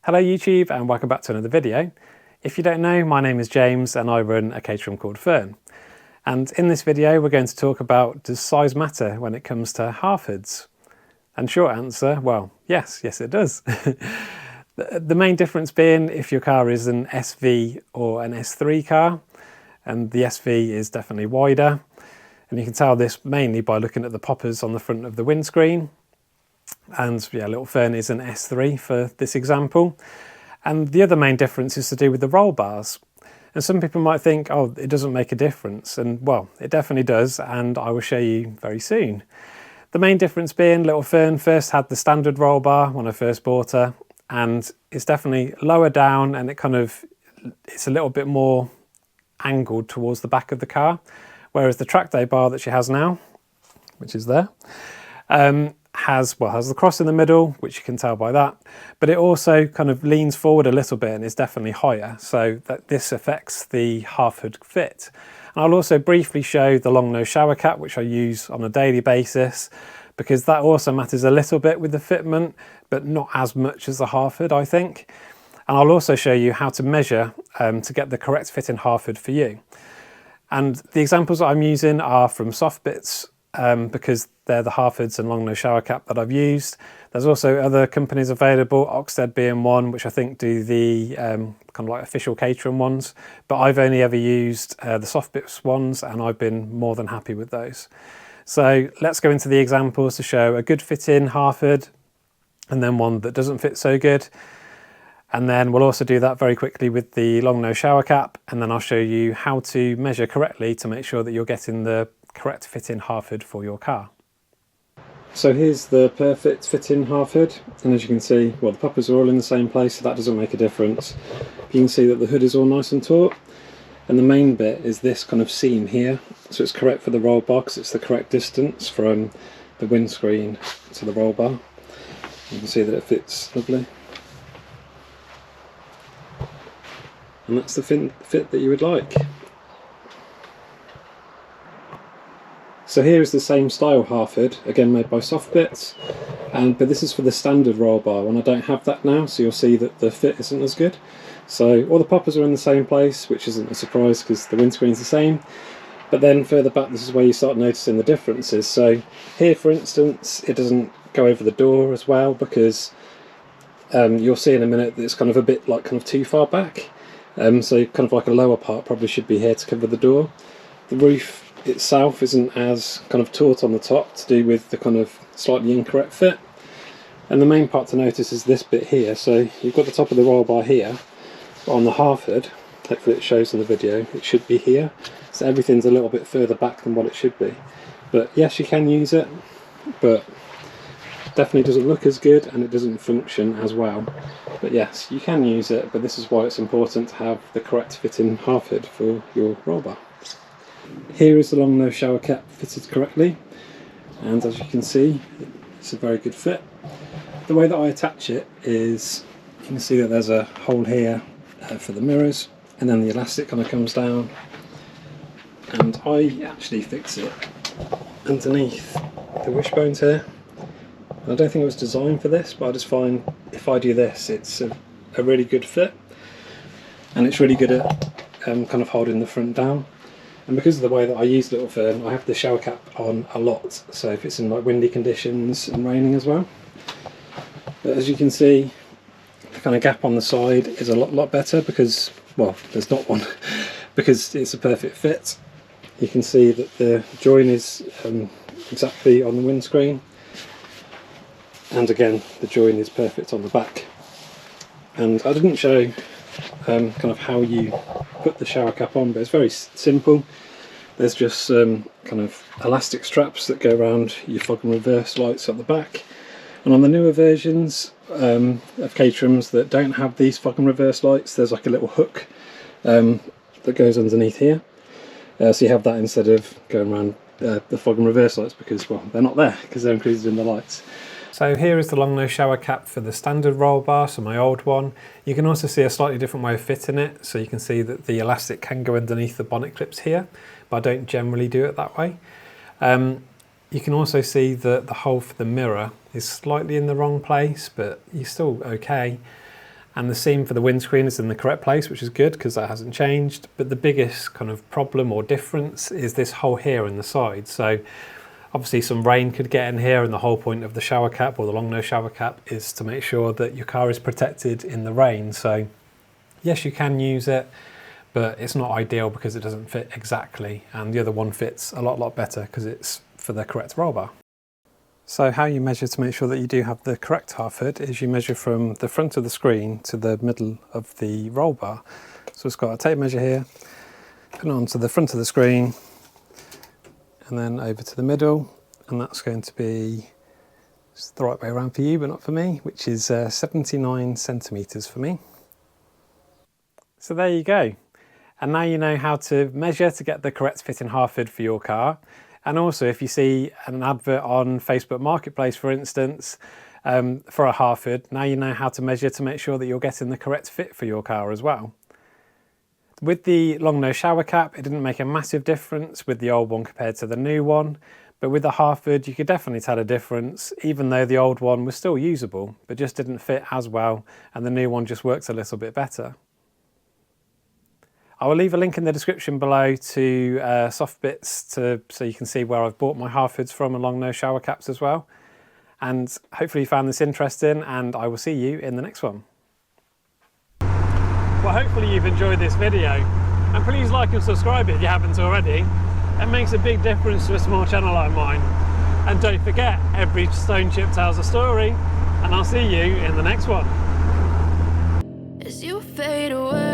Hello YouTube and welcome back to another video. If you don't know, my name is James and I run a Caterham called Fern. And in this video we're going to talk about, does size matter when it comes to half hoods? And short answer, well, yes it does. The main difference being if your car is an SV or an S3 car, and the SV is definitely wider. And you can tell this mainly by looking at the poppers on the front of the windscreen. And yeah, little Fern is an S3 for this example. And the other main difference is to do with the roll bars. And some people might think, oh, it doesn't make a difference. And well, it definitely does, and I will show you very soon. The main difference being little Fern first had the standard roll bar when I first bought her, and it's definitely lower down and it's a little bit more angled towards the back of the car. Whereas the track day bar that she has now, which is there, has the cross in the middle, which you can tell by that, but it also kind of leans forward a little bit and is definitely higher, so that this affects the half hood fit. And I'll also briefly show the long nose shower cap, which I use on a daily basis, because that also matters a little bit with the fitment, but not as much as the half hood, I think. And I'll also show you how to measure to get the correct fitting half hood for you. And the examples that I'm using are from Softbits, because they're the half hoods and long nose shower cap that I've used. There's also other companies available, Oxted being one, which I think do the kind of like official Caterham ones, but I've only ever used the Softbits ones and I've been more than happy with those. So let's go into the examples to show a good fitting half hood and then one that doesn't fit so good. And then we'll also do that very quickly with the long nose shower cap, and then I'll show you how to measure correctly to make sure that you're getting the correct fitting half hood for your car. So here's the perfect fitting half hood, and as you can see, well, the poppers are all in the same place, so that doesn't make a difference. You can see that the hood is all nice and taut, and the main bit is this kind of seam here, so it's correct for the roll bar because it's the correct distance from the windscreen to the roll bar. You can see that it fits lovely. And that's the fit that you would like. So here is the same style half hood, again made by Softbits, but this is for the standard roll bar, and I don't have that now, so you'll see that the fit isn't as good. So all the poppers are in the same place, which isn't a surprise because the windscreen's the same, but then further back this is where you start noticing the differences. So here, for instance, it doesn't go over the door as well, because you'll see in a minute that it's kind of a bit like kind of too far back. So kind of like a lower part probably should be here to cover the door. The roof itself isn't as kind of taut on the top to do with the kind of slightly incorrect fit. And the main part to notice is this bit here. So you've got the top of the roll bar here, but on the half hood, hopefully it shows in the video, it should be here. So everything's a little bit further back than what it should be. But yes, you can use it, but definitely doesn't look as good and it doesn't function as well. But yes, you can use it, but this is why it's important to have the correct fitting half hood for your roll bar. Here is the long nose shower cap fitted correctly, and as you can see, it's a very good fit. The way that I attach it is, you can see that there's a hole here for the mirrors, and then the elastic kind of comes down, and I actually fix it underneath the wishbones here. I don't think it was designed for this, but I just find if I do this, it's a really good fit, and it's really good at kind of holding the front down. And because of the way that I use little Fern, I have the shower cap on a lot, so if it's in like windy conditions and raining as well. But as you can see, the kind of gap on the side is a lot better because, well, there's not one, because it's a perfect fit. You can see that the join is exactly on the windscreen. And again, the join is perfect on the back. And I didn't show kind of how you put the shower cap on, but it's very simple. There's just kind of elastic straps that go around your fog and reverse lights at the back. And on the newer versions of Caterhams that don't have these fog and reverse lights, there's like a little hook that goes underneath here. So you have that instead of going around the fog and reverse lights, because, well, they're not there because they're included in the lights. So here is the long nose shower cap for the standard roll bar, so my old one. You can also see a slightly different way of fitting it, so you can see that the elastic can go underneath the bonnet clips here, but I don't generally do it that way. You can also see that the hole for the mirror is slightly in the wrong place, but you're still okay. and the seam for the windscreen is in the correct place, which is good because that hasn't changed. But the biggest kind of problem or difference is this hole here in the side. So obviously some rain could get in here, and the whole point of the shower cap or the long nose shower cap is to make sure that your car is protected in the rain. So yes, you can use it, but it's not ideal because it doesn't fit exactly, and the other one fits a lot better because it's for the correct roll bar. So how you measure to make sure that you do have the correct half hood is you measure from the front of the screen to the middle of the roll bar. So it's got a tape measure here, put it onto the front of the screen, and then over to the middle, and that's going to be just the right way around for you, but not for me, which is 79 centimetres for me. So there you go. And now you know how to measure to get the correct fitting half hood for your car. And also, if you see an advert on Facebook Marketplace, for instance, for a half hood, now you know how to measure to make sure that you're getting the correct fit for your car as well. With the long nose shower cap, it didn't make a massive difference with the old one compared to the new one. But with the half hood, you could definitely tell a difference, even though the old one was still usable, but just didn't fit as well, and the new one just works a little bit better. I will leave a link in the description below to soft bits so you can see where I've bought my half hoods from and long nose shower caps as well. And hopefully you found this interesting, and I will see you in the next one. Well, hopefully you've enjoyed this video, and please like and subscribe if you haven't already. It makes a big difference to a small channel like mine. And don't forget, every stone chip tells a story, and I'll see you in the next one. As you fade away.